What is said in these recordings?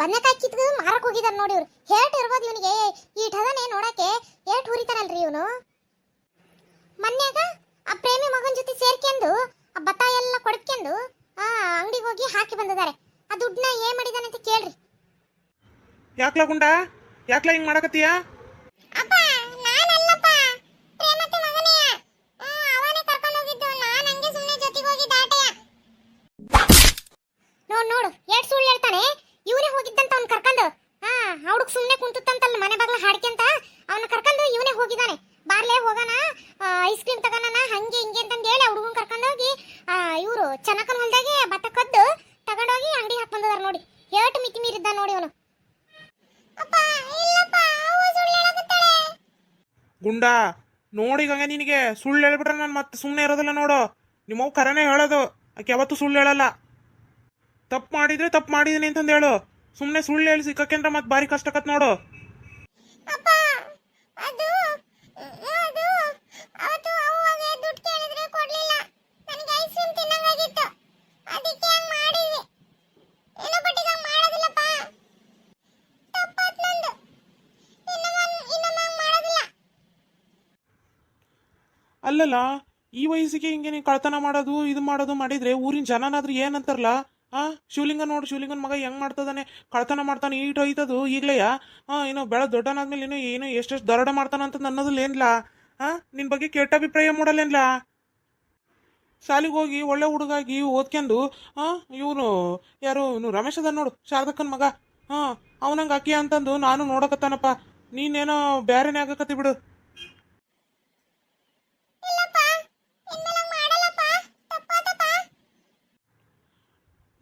ಬನ್ನೆಕಾಯಿ ಕಿತ್ಕೊಂಡು ಮಾರಕ್ ಹೋಗಿದಾರ ನೋಡಿ ಇವ್ರು. ಹೇಟ್ ಇರ್ಬೋದು ಇವನಿಗೆ, ಈಟದನೆ ನೋಡಕ್ಕೆ ಏಟ್ ಹುರಿತಾನಲ್ರಿ ಇವನು. ಮನ್ಯಾಗ ಆ ಪ್ರೇಮಿ ಮಗನ ಜೊತೆ ಸೇರ್ಕೊಂಡು ಆ ಭತ್ತ ಎಲ್ಲ ಕೊಡ್ಕೊಂಡು ಅಂಗಡಿಗೆ ಹೋಗಿ ಹಾಕಿ ಬಂದಿದ್ದಾರೆ. ಆ ದುಡ್ಡನ್ನ ಏನ್ ಮಾಡಿದಾನೆ ಅಂತ ಕೇಳ್ರಿ. ಯಾಕ್ಲಾ ಗುಂಡ, ಯಾಕ್ಲಾ ಹಿಂಗ್ ಮಾಡಕತ್ತೀಯ? ಅಪ್ಪ ನಾನಲ್ಲಪ್ಪ, ಪ್ರೇಮತಿ ಮಗನೇ. ಅವನೇ ಕರ್ಕೊಂಡು ಹೋಗಿದ್ದು, ನಾನು ಹಂಗೆ ಸುಮ್ಮನೆ ಜೊತೆಗೆ ಹೋಗಿದ್ದ ಆಟಯ. ನೋಡು ಏಟ್ ಸುಳ್ಳು ಹೇಳ್ತಾನೆ. ಇವನೇ ಹೋಗಿದ್ದಂತ ಅವ್ನು ಕರ್ಕೊಂಡು. ಹುಡುಗ ಸುಮ್ಮನೆ ಕುಂತಂತಲ್ಲ ಮನೆ ಬಾಗ್ಲ ಹಾಡ್ಕೊಂತ, ಅವನ ಕರ್ಕೊಂಡು ಇವನೇ ಹೋಗಿದ್ದಾನೆ. ಬಾರ್ಲೆ ಹೋಗೋಣ, ಐಸ್ ಕ್ರೀಮ್ ತಗೋಣ ಹಂಗೆ ಹಿಂಗೆ ಅಂತಂದು ಹೇಳಿ ಹುಡುಗನ್ ಕರ್ಕೊಂಡು ಹೋಗಿ ಇವರು ಚೆನ್ನಕನ ಹೊಲ್ದಾಗೆ ಭತ್ತ ಕದ್ದು ತಗೊಂಡೋಗಿ ಅಂಗಡಿ ಹಾಕಿ ಬಂದಿದಾರ ನೋಡಿ. ಏಟ್ ಮಿತಿ ಮೀರಿದ್ದ ನೋಡಿ ಅವನು. ಗುಂಡ ನೋಡಿಗಂಗೆ ನಿನಗೆ ಸುಳ್ಳು ಹೇಳ್ಬಿಟ್ರೆ ನಾನು ಮತ್ತೆ ಸುಮ್ಮನೆ ಇರೋದಿಲ್ಲ ನೋಡು. ನಿಮ್ಮವ್ ಕರೆನೇ ಹೇಳೋದು, ಆಕೆ ಯಾವತ್ತೂ ಸುಳ್ಳು ಹೇಳಲ್ಲ. ತಪ್ಪು ಮಾಡಿದ್ರೆ ತಪ್ಪು ಮಾಡಿದೀನಿ ಅಂತಂದು ಹೇಳು. ಸುಮ್ಮನೆ ಸುಳ್ಳು ಹೇಳಿ ಸಿಕ್ಕಕ್ಕೆ ಅಂದ್ರೆ ಮತ್ತೆ ಭಾರಿ ಕಷ್ಟಕತ್ ನೋಡು. ಅಲ್ಲಲ್ಲ, ಈ ವಯಸ್ಸಿಗೆ ಹಿಂಗೆ ನೀನು ಕಳ್ತನ ಮಾಡೋದು ಇದು ಮಾಡೋದು ಮಾಡಿದ್ರೆ ಊರಿನ ಜನನಾದ್ರೂ ಏನಂತಾರಲ್ಲ. ಶಿವಲಿಂಗ ನೋಡು, ಶಿವಲಿಂಗನ ಮಗ ಹೆಂಗ್ ಮಾಡ್ತದಾನೆ, ಕಳ್ತನ ಮಾಡ್ತಾನೆ, ಈಟ್ ಐತದು ಈಗ್ಲೆಯ. ಇನ್ನು ಬೆಳೆ ದೊಡ್ಡನಾದ್ಮೇಲೆ ಏನು ಎಷ್ಟೆಷ್ಟು ದರೋಡೆ ಮಾಡ್ತಾನ ಅಂತ ಅನ್ನೋದಿಲ್ಲ ಏನ್ಲಾ. ನಿನ್ ಬಗ್ಗೆ ಕೆಟ್ಟ ಅಭಿಪ್ರಾಯ ಮೂಡಲ್ಲೇನ್ಲ. ಶಾಲಿಗೆ ಹೋಗಿ ಒಳ್ಳೆ ಹುಡುಗಾಗಿ ಓದ್ಕೊಂಡು ಇವನು ಯಾರು ಇವನು ರಮೇಶ್ ಅದ ನೋಡು, ಶಾರದಕ್ಕನ ಮಗ. ಅವನಂಗೆ ಅಕ್ಕಿ ಅಂತಂದು ನಾನು ನೋಡಕತ್ತಾನಪ್ಪ. ನೀನೇನೋ ಬ್ಯಾರೆನೇ ಆಗಕತ್ತಿ ಬಿಡು.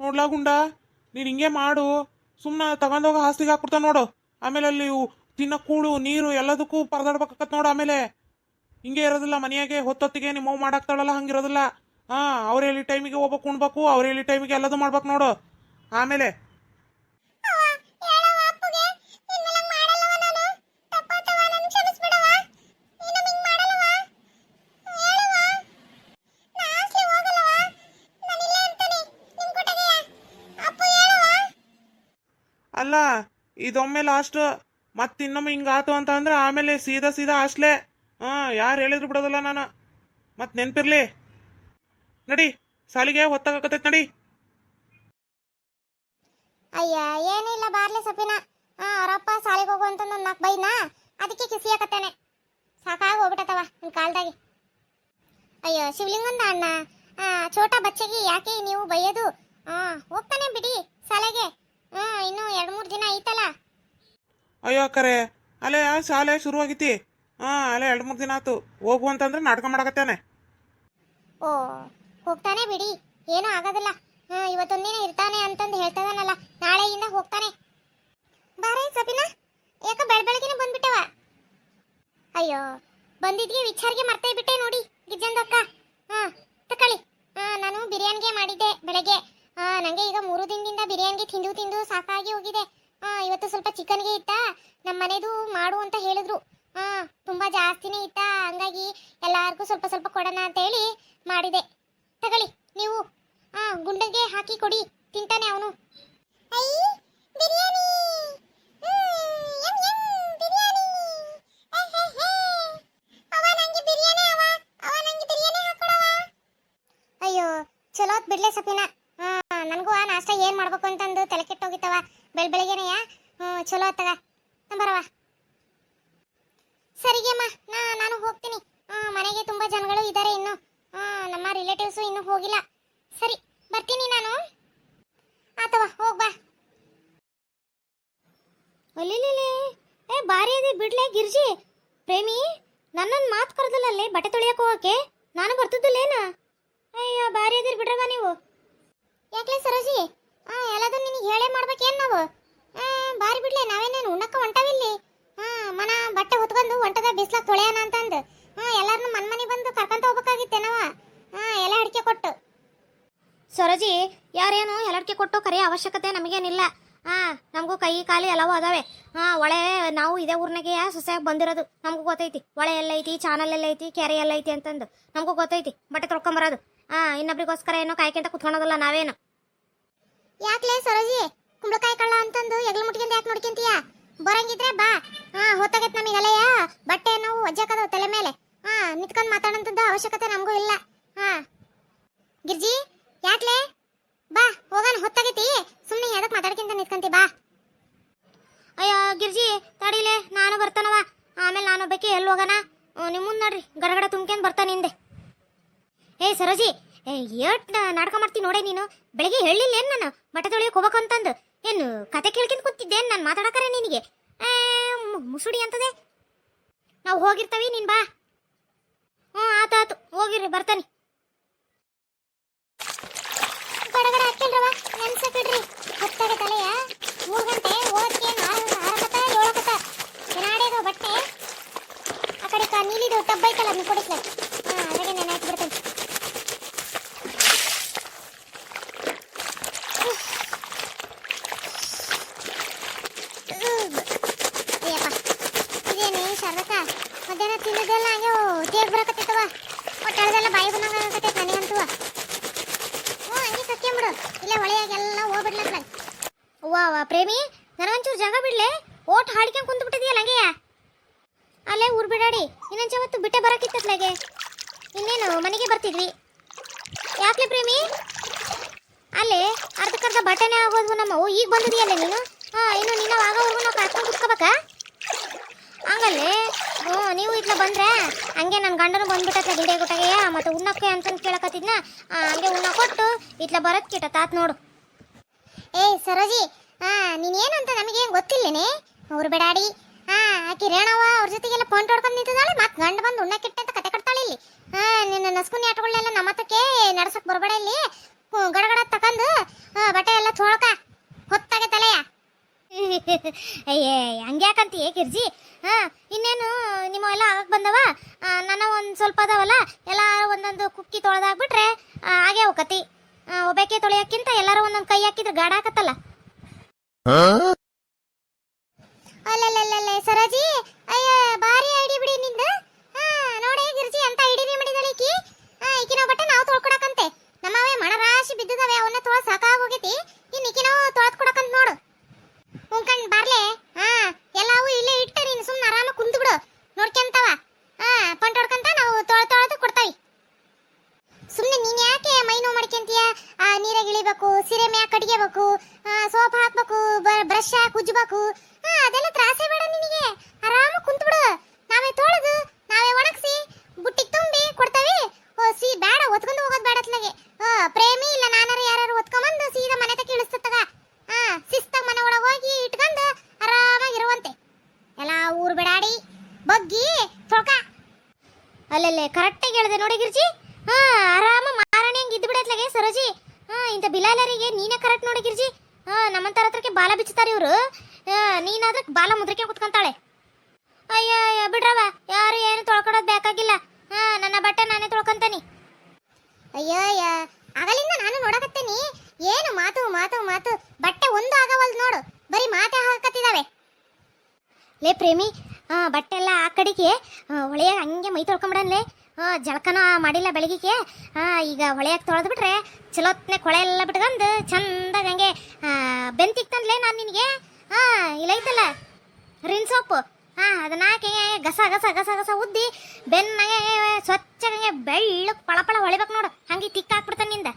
ನೋಡ್ಲಾ ಗುಂಡ, ನೀನು ಹಿಂಗೆ ಮಾಡು. ಸುಮ್ಮನೆ ತಗೊಂಡೋಗ ಹಾಸ್ತಿಗೆ ಹಾಕ್ಬಿಡ್ತಾವ ನೋಡು. ಆಮೇಲೆ ಅಲ್ಲಿ ತಿನ್ನ ಕೂಳು ನೀರು ಎಲ್ಲದಕ್ಕೂ ಪರದಾಡ್ಬೇಕಾಕತ್ ನೋಡು. ಆಮೇಲೆ ಹಿಂಗೆ ಇರೋದಿಲ್ಲ ಮನೆಯಾಗೆ. ಹೊತ್ತೊತ್ತಿಗೆ ನಿಮ್ಮವ್ ಮಾಡಾಕ್ತಾಳಲ್ಲ ಹಂಗಿರೋದಿಲ್ಲ. ಅವ್ರು ಹೇಳಿ ಟೈಮಿಗೆ ಹೋಗ್ಬೇಕು, ಉಣ್ಬೇಕು, ಅವ್ರು ಹೇಳಿ ಟೈಮಿಗೆ ಎಲ್ಲದೂ ಮಾಡ್ಬೇಕು ನೋಡು. ಆಮೇಲೆ ಅಲ್ಲ, ಇದೊಮ್ಮೆ ಲಾಸ್ಟ್. ಮತ್ತೆ ಇನ್ನೊಮ್ಮೆ ಹಿಂಗಾತು ಅಂತ ಅಂದ್ರೆ ಆಮೇಲೆ ಸೀದಾ ಅಷ್ಟಲೇ. ಯಾರು ಹೇಳಿದ್ರು ಬಿಡೋದಲ್ಲ ನಾನು. ಮತ್ತೆ ನೆನ್ಪಿರ್ಲಿ. ನಡಿ, ಸಾಲಿಗೆ ಹೊತ್ತಾಗತ್ತೈತ್ ನಡಿ. ಅಯ್ಯ ಏನಿಲ್ಲ, ಬಾರ್ಲೆ ಸಪಿನ. ಅವರಪ್ಪ ಸಾಲಿಗೆ ಹೋಗು ಅಂತಂದು 4 ಬೈದ್ನ, ಅದಕ್ಕೆ ಕಿಸಿಯಾಕತ್ತೇನೆ. ಸಾಕಾಗಿ ಹೋಗ್ಬಿಟ್ಟತವ ನಿನ್ ಕಾಲ್ದಾಗಿ. ಅಯ್ಯೋ ಶಿವಲಿಂಗಂದ ಅಣ್ಣ, ಛೋಟಾ ಬಚ್ಚೆಗೆ ಯಾಕೆ ನೀವು ಬೈಯೋದು? ಹೋಗ್ತಾನೆ ಬಿಡಿ ಶಾಲೆಗೆ. ಇನ್ನು 2-3 ದಿನ ಐತಲ್ಲ. ಅಯ್ಯೋ ಕರೆ, ಅಲ್ಲೇ ಶಾಲೆ ಶುರುವಾಗಿತಿ. ಅಲ್ಲೇ 2-3 ದಿನ ಆತು. ಹೋಗು ಅಂತಂದ್ರೆ ನಾಟಕ ಮಾಡಕತ್ತೇನೆ. ಓ ಹೋಗ್ತಾನೆ ಬಿಡಿ, ಏನೂ ಆಗೋದಿಲ್ಲ. ಇವತ್ತೊಂದಿನ ಇರ್ತಾನೆ ಅಂತಂದು ಹೇಳ್ತದಾನಲ್ಲ, ನಾಳೆಯಿಂದ ಹೋಗ್ತಾನೆ. ಬಾರೇ ಸಬಿನಾ, ಯಾಕ ಬೆಳಬೆಳಗಿನ ಬಂದ್ಬಿಟ್ಟವ? ಅಯ್ಯೋ ಬಂದಿದ್ಗೆ ವಿಚಾರಿಗೆ ಮರ್ತೇ ಬಿಟ್ಟೆ ನೋಡಿ ಗಿಜ್ಜಂದಕ್ಕ. ತಕೊಳ್ಳಿ. ನಾನು ಬಿರಿಯಾನಿಗೆ ಮಾಡಿದ್ದೆ ಬೆಳಗ್ಗೆ. ನನಗೆ ಈಗ 3 ದಿನದಿಂದ ಬಿರಿಯಾನಿಗೆ ತಿಂದು ಸಾಕಾಗಿ ಹೋಗಿದೆ. ಇವತ್ತು ಸ್ವಲ್ಪ ಚಿಕನ್ಗೆ ಇತ್ತ, ನಮ್ಮ ಮನೆದು ಮಾಡು ಅಂತ ಹೇಳಿದ್ರು. ತುಂಬಾ ಜಾಸ್ತಿನೇ ಇತ್ತ, ಹಂಗಾಗಿ ಎಲ್ಲಾರ್ಗೂ ಸ್ವಲ್ಪ ಸ್ವಲ್ಪ ಕೊಡೋಣ ಅಂತ ಹೇಳಿ ಮಾಡಿದೆ. ತಗೊಳ್ಳಿ ನೀವು. ಗುಂಡಗೆ ಹಾಕಿ ಕೊಡಿ, ತಿಂತಾನೆ ಅವನು. ಅಯ್ಯೋ ಚಲೋ ಬಿಡ್ಲೆ ಸಪಿನಾ. ನನಗೂ ನಾಷ್ಟ ಏನ್ ಮಾಡ್ಬೇಕು ಅಂತಂದು ತಲೆ ಕೆಟ್ಟೋಗಿತ್ತವ ಬೆಳಬೆಳಗ್ಗೆನೆಯ. ಚಲೋ ಆತಗ ಬರವ. ಸರಿಗೆಮ್ಮ, ನಾನು ಹೋಗ್ತೀನಿ. ಮನೆಗೆ ತುಂಬಾ ಜನಗಳು ಇದ್ದಾರೆ ಇನ್ನು. ನಮ್ಮ ರಿಲೇಟಿವ್ಸು ಇನ್ನೂ ಹೋಗಿಲ್ಲ. ಸರಿ ಬರ್ತೀನಿ ನಾನು. ಆತವ ಹೋಗ್ಬಾ. ಅಲ್ಲಿ ಬಾರಿ ಅದೇ ಬಿಡ್ಲೆ ಗಿರ್ಜಿ. ಪ್ರೇಮಿ ನನ್ನನ್ನು ಮಾತು ಕರೆದಲ್ಲೇ ಬಟ್ಟೆ ತೊಳಿಯಕ್ಕೆ ಹೋಗಕ್ಕೆ. ನಾನು ಬರ್ತಿದ್ದಿಲ್ಲೇನ? ಅಯ್ಯೋ ಬಾರಿ ಅದಿರ್ ಬಿಡ್ರವ ನೀವು. ಯಾಕೆ ಸರೋಜಿ, ಎಲ್ಲದೂ ನಿನಗೆ ಹೇಳೇ ಮಾಡ್ಬೇಕೇನು ನಾವು? ಬಾರಿ ಬಿಡ್ಲೆ, ನಾವೇನೇನು ಉಣ್ಣಕ್ಕ ಹೊಂಟವಿಲ್ಲಿ. ಮನ ಬಟ್ಟೆ ಹೊತ್ಕೊಂಡು ಹೊಂಟದ ಬಿಸ್ಲಾಗ ತೊಳೆಯೋಣ ಅಂತಂದು ಎಲ್ಲಾರನ್ನು ಮನೆ ಬಂದು ಕರ್ಕೊಂತ ಹೋಗ್ಬೇಕಾಗಿತ್ತೆ ನಾವ. ಎಲ್ಲ ಅಡಿಕೆ ಕೊಟ್ಟು. ಸರೋಜಿ, ಯಾರೇನು ಎಲ್ಲಡಿಕೆ ಕೊಟ್ಟು ಕರೆಯೋ ಅವಶ್ಯಕತೆ ನಮಗೇನಿಲ್ಲ. ನಮಗೂ ಕೈ ಕಾಲು ಎಲ್ಲವೂ ಅದಾವೆ. ಒಳೆ ನಾವು ಇದೇ ಊರ್ನಾಗೆ ಸೊಸೆಯಾಗಿ ಬಂದಿರೋದು. ನಮಗೂ ಗೊತ್ತೈತಿ ಒಳೆ ಎಲ್ಲೈತಿ, ಚಾನಲ್ ಎಲ್ಲೈತಿ, ಕೆರೆ ಎಲ್ಲೈತಿ ಅಂತಂದು ನಮಗೂ ಗೊತ್ತೈತಿ. ಬಟ್ಟೆ ತೊಳ್ಕೊಂಬರೋದು ಇನ್ನೊಬ್ರಿಗೋಸ್ಕರ ಏನೋ ಕಾಯ್ಕೊಂತ ಕುತ್ಕೊಳೋದಲ್ಲ ನಾವೇನು. ಯಾಕ್ಲೇ ಸರೋಜಿ, ಕುಂಬಳಕಾಯಿ ಕಳ್ಳ ಅಂತಂದು ಎಗ್ಲು ಮುಟ್ಕೊಂಡ್ ಯಾಕೆ ನೋಡ್ಕೊಂತೀಯ ಬರಂಗಿದ್ರೆ ಬಾ ಹೊತ್ತಾಗೈತ್ ನಮಗೆ ಅಲೆಯ ಬಟ್ಟೆ ನಾವು ಒಜ್ಜಾಕದವು ತಲೆ ಮೇಲೆ ನಿತ್ಕೊಂಡ್ ಮಾತಾಡಂತದ ಅವಶ್ಯಕತೆ ನಮಗೂ ಇಲ್ಲ ಗಿರ್ಜಿ ಯಾಕ್ಲೆ ಬಾ ಹೋಗೋಣ ಹೊತ್ತಾಗೈತಿ ಸುಮ್ಮನೆ ಯಾವ್ದಕ್ ಮಾತಾಡ್ಕೊಂತ ನಿತ್ಕೊಂತಿ ಬಾ ಅಯ್ಯೋ ಗಿರ್ಜಿ ತಡಿಲೆ ನಾನು ಬರ್ತಾನವ ಆಮೇಲೆ ನಾನು ಬೇಕಿ ಎಲ್ಲಿ ಹೋಗೋಣ ನಿಮ್ಮ ಮುಂದೆ ನೋಡ್ರಿ ಗಡಗಡ ತುಂಬ್ಕೊಂಡ್ ಬರ್ತಾನೆ ಹಿಂದೆ ಏ ಸರೋಜಿ ಏಟ್ ನಾಟಕ ಮಾಡ್ತೀನಿ ನೋಡೆ ನೀನು ಬೆಳಿಗ್ಗೆ ಹೇಳಿಲ್ಲ ಏನು ನಾನು ಬಟ್ಟೆ ತೊಳಿಯಕ್ಕೆ ಹೋಗ್ಬೇಕು ಅಂತಂದು ಏನು ಕತೆ ಕೇಳ್ಕೊಂಡ್ ಕೂತಿದ್ದೇನು ನಾನು ಮಾತಾಡಕರೆ ನಿನಗೆ ಮುಸುಡಿ ಅಂತದೆ ನಾವು ಹೋಗಿರ್ತೀವಿ ನೀನು ಬಾ ಆತಾತು ಹೋಗಿರ್ರಿ ಬರ್ತಾನೆ ಗಡಗಡ ಹಾಕ್ತಿಲ್ರವ ನೆನ್ಸಕ್ಕಿಡ್ರಿ ಹೊತ್ತಾಗ ತಲೆಯ 3 ಗಂಟೆ ಓದಕ್ಕೆ 6 7 ಏನಾಡೇದು ಬಟ್ಟೆ ಆ ಕಡೆ ನೀಲಿದು ಟಬ್ ಐತಲ್ಲ ಅದನ್ನ ಕೊಡಿಸ್ಲ ಅದ್ರಾಗೆ ನೆನೆ ಹಾಕಿಬಿಡ್ತೇನೆ ಇದೇನೆ ಶಾರದಕ್ಕ ಮಧ್ಯಾಹ್ನ ತಿನ್ನೋದೆಲ್ಲ ಹಂಗೆ ತೇಗ್ ಬರಕತ್ತೈತವ ಒಟ್ಟಳದೆಲ್ಲ ಬಾಯಿ ಬಂದಂಗ ನನಗಂತವ ಹಂಗೆ ಕಕ್ಕೊಂಬಿಡು ಇಲ್ಲ ಹೊಳೆಯಾಗೆಲ್ಲ ಹೋಗ್ಬಿಡ್ಲಕ್ಕ ವಾ ಪ್ರೇಮಿ ನನಗೊಂಚೂರು ಜಾಗ ಬಿಡ್ಲೆ ಓಟ್ ಹಾಡ್ಕೊಂಡ್ ಕುಂತು ಬಿಟ್ಟಿದೆಯಲ್ಲ ಹಂಗೆಯ ಅಲ್ಲೇ ಊರ್ ಬಿಡಾಡಿ ಇನ್ನೊಂದು ಅವತ್ತು ಬಿಟ್ಟೆ ಬರಕಿತ್ತತ್ಲಾಗೆ ಇನ್ನೇನು ಮನೆಗೆ ಬರ್ತಿದ್ವಿ ಯಾಕೆ ಪ್ರೇಮಿ ಅಲ್ಲೇ ಅರ್ಧಕ್ಕರ್ಧ ಬಟ್ಟೆನೇ ಆಗೋದ್ವು ನಮ್ಮವು ಈಗ ಬಂದಿದೆಯಲ್ಲ ನೀನು ಇನ್ನು ನಿನ್ನ ಆಗೋವರೆಗೂ ನಾವು ಕಾಯ್ಕೊಂಡು ಕುತ್ಕೋಬೇಕಾ ಹಂಗಲ್ಲೇ ನೀವು ಇಟ್ಲ ಬಂದ್ರೆ ಹಂಗೆ ನನ್ನ ಗಂಡನು ಬಂದ್ಬಿಟ್ಟತ್ಲ ಗಿಡ ಗುಟಗೆಯ ಮತ್ತೆ ಉಣ್ಣಕ್ಕೆ ಅಂತಂದು ಕೇಳಕತ್ತಿದ್ನ ಹಂಗೆ ಉಣ್ಣ ಕೊಟ್ಟು ಇಟ್ಲ ಬರತ್ ಕಿಟ ತಾತ್ ನೋಡು ಸರೋಜಿ ನೀನೇನಂತ ನಮಗೇನು ಗೊತ್ತಿಲ್ಲೇನೆ ಅವ್ರು ಬಿಡಾಡಿ ಆಕಿ ರೇಣವ ಅವ್ರ ಜೊತೆಗೆಲ್ಲ ಫೋನ್ ಹೊಡ್ಕೊಂಡು ನಿಂತಿದ್ದಾಳೆ ಮತ್ತೆ ಗಂಡ ಬಂದು ಉಣ್ಣಕ್ಕಿಟ್ಟೆ ಅಂತ ಕತೆ ಕಟ್ತಾಳೆ ಇಲ್ಲಿ ನಿನ್ನ ನಸ್ಕುನಿ ಆಟಗಳನ್ನೆಲ್ಲ ನಮ್ಮ ಹತ್ತಕ್ಕೆ ನಡ್ಸಕ್ ಬರಬೇಡ ಇಲ್ಲಿ ಗಡಗಡ ತಕಂದು ಬಟ್ಟೆ ಎಲ್ಲ ತೊಳ್ಕ ಹೊತ್ತಾಗೆ ತಲೆಯ ಅಯ್ಯೇ ಹಂಗ್ಯಾಕಂತೀಯ ಗಿರ್ಜಿ ಇನ್ನೇನು ನಿಮ್ಮ ಎಲ್ಲ ಆಗಕ್ಕೆ ಬಂದವ ನನ್ನ ಒಂದು ಸ್ವಲ್ಪ ಅದಾವಲ್ಲ ಎಲ್ಲ ಒಂದೊಂದು ಕುಕ್ಕಿ ತೊಳೆದಾಗ್ಬಿಟ್ರೆ ಹಾಗೆ ಹೋಗತಿ ಒಬ್ಬಾಕೆ ತೊಳೆಯೋಕ್ಕಿಂತ ಎಲ್ಲರೂ ಒಂದೊಂದು ಕೈ ಹಾಕಿದ್ರೆ ಗಾಢ ಹಾಕತ್ತಲ್ಲ ಅಲ್ಲಲ್ಲಲ್ಲೇ ಸರೋಜಿ ಅಯ್ಯ ಬಾರಿ ಐಡಿ ಬಿಡಿ ನಿಂದ ನೋಡಿ ಗಿರ್ಜಿ ಅಂತ ಐಡಿನೇ ಮಾಡಿದಾಳೆ ಈಕಿನ ಬಟ್ಟೆ ನಾವು ತೊಳ್ಕೊಡಕಂತೆ ನಮ್ಮವೇ ಮಣ ರಾಶಿ ಬಿದ್ದಿದಾವೆ ಅವನ್ನ ತೊಳೆದು ಸಾಕಾಗೋಗೈತಿ ಇನ್ನು ಈಕಿನೋ ತೊಳೆದು ಕೊಡಕಂತ ನೋಡು ಉಂಕಂಡ್ ಬರ್ಲೆ ಎಲ್ಲವೂ ಇಲ್ಲೇ ಇಟ್ಟ ನೀನು ಸುಮ್ಮನೆ ಆರಾಮ ಕುಂತು ಬಿಡು ನೋಡ್ಕೊಂತವ ಪಂಟ್ ಹೊಡ್ಕಂತ ನಾವು ತೊಳೆದು ಕೊಡ್ತಾವಿ ಸುಮ್ಮನೆ ನೀನು ಯಾಕೆ ಮೈ ನೋವು ಮಾಡ್ಕೊಂತೀಯ ನೀರಾಗ ಇಳಿಬೇಕು ಸೀರೆ ಮ್ಯಾಗ ಕಟ್ಗೆಬೇಕು ಸೋಪ್ ಹಾಕ್ಬೇಕು ಬ್ರಷ್ ಹಾಕಿ ಉಜ್ಜಬೇಕು ಅದೆಲ್ಲ ತ್ರಾಸೆ ಬೇಡ ನಿನಗೆ ಆರಾಮ ಕುಂತು ಬಿಡು ನಾವೇ ತೊಳೆದು ನಾವೇ ಒಣಗಿಸಿ ಬುಟ್ಟಿಗೆ ತುಂಬಿ ಕೊಡ್ತಾವಿ ಬೇಡ ಒತ್ಕೊಂಡು ಹೋಗೋದು ಬೇಡ ಅತ್ಲಾಗೆ ಪ್ರೇಮಿ ಇಲ್ಲ ನಾನಾರು ಯಾರು ಒತ್ಕೊಂಬಂದು ಸೀದಾ ಮನೆ ತಕ್ಕ ಇಳಿಸ್ತಗ ಶಿಸ್ತಾಗ ಮನೆ ಒಳಗೆ ಹೋಗಿ ಇಟ್ಕೊಂಡು ಆರಾಮಾಗಿರುವಂತೆ ಎಲ್ಲ ಊರು ಬಿಡಾಡಿ ಬಗ್ಗಿ ತೊಳ್ಕ ಅಲ್ಲಲ್ಲೇ ಕರೆಕ್ಟಾಗಿ ಹೇಳಿದೆ ನೋಡಿ ಗಿರ್ಜಿ ಆರಾಮ ಮಾರಾಣಿ ಹಂಗೆ ಇದ್ದು ಬಿಡತ್ಲಾಗೆ ಸರೋಜಿ ಇಂಥ ಬಿಲಾಲರಿಗೆ ನೀನೇ ಕರೆಕ್ಟ್ ನೋಡಿ ಗಿರ್ಜಿ ನಮ್ಮಂತರ ಹತ್ರಕ್ಕೆ ಬಾಲ ಬಿಚ್ಚುತ್ತಾರೆ ಇವರು ನೀನಾದ್ರೆ ಬಾಲ ಮುದ್ರಕ್ಕೆ ಕುತ್ಕೊಂತಾಳೆ ಅಯ್ಯ ಬಿಡ್ರವ ಯಾರು ಏನು ತೊಳ್ಕೊಡೋದು ಬೇಕಾಗಿಲ್ಲ ನನ್ನ ಬಟ್ಟೆ ನಾನೇ ತೊಳ್ಕೊಂತಾನಿ ಅಯ್ಯಯ್ಯ ಆಗಲಿಂದ ನಾನು ನೋಡಕತ್ತೇನಿ ಏನು ಮಾತು ಮಾತು ಮಾತು ಬಟ್ಟೆ ಒಂದು ಆಗವಲ್ದು ನೋಡು ಬರೀ ಮಾತೆ ಹಾಕತ್ತಿದಾವೆ ಲೇ ಪ್ರೇಮಿ ಬಟ್ಟೆ ಎಲ್ಲ ಆ ಕಡೆಗೆ ಹೊಳೆಯಾಗ ಹಂಗೆ ಮೈ ತೊಳ್ಕೊಂಬಿಡನ್ಲೇ ಜಳಕನ ಮಾಡಿಲ್ಲ ಬೆಳಗಿಗೆ ಈಗ ಹೊಳೆಯಾಗ ತೊಳೆದ್ಬಿಟ್ರೆ ಚಲೋತ್ನೆ ಕೊಳೆ ಎಲ್ಲ ಬಿಟ್ಕೊಂಡು ಚಂದಾಗ ಹಂಗೆ ಬೆಂತಿಕ್ತಂದ್ಲೇ ನಾನು ನಿನಗೆ ಇಲ್ಲ ಐತಲ್ಲ ರಿನ್ ಸೋಪು ಅದನ್ನ ಹಾಕಿ ಗಸ ಗಸ ಗಸ ಗಸ ಉದ್ದಿ ಬೆನ್ನಾಗೆ ಸ್ವಚ್ಛಗೆ ಬೆಳ್ಳಕ್ಕೆ ಪಳಪಳ ಹೊಳಿಬೇಕು ನೋಡು ಹಂಗೆ ತಿಕ್ಕ ಹಾಕ್ಬಿಡ್ತಾನೆ ನಿಂದ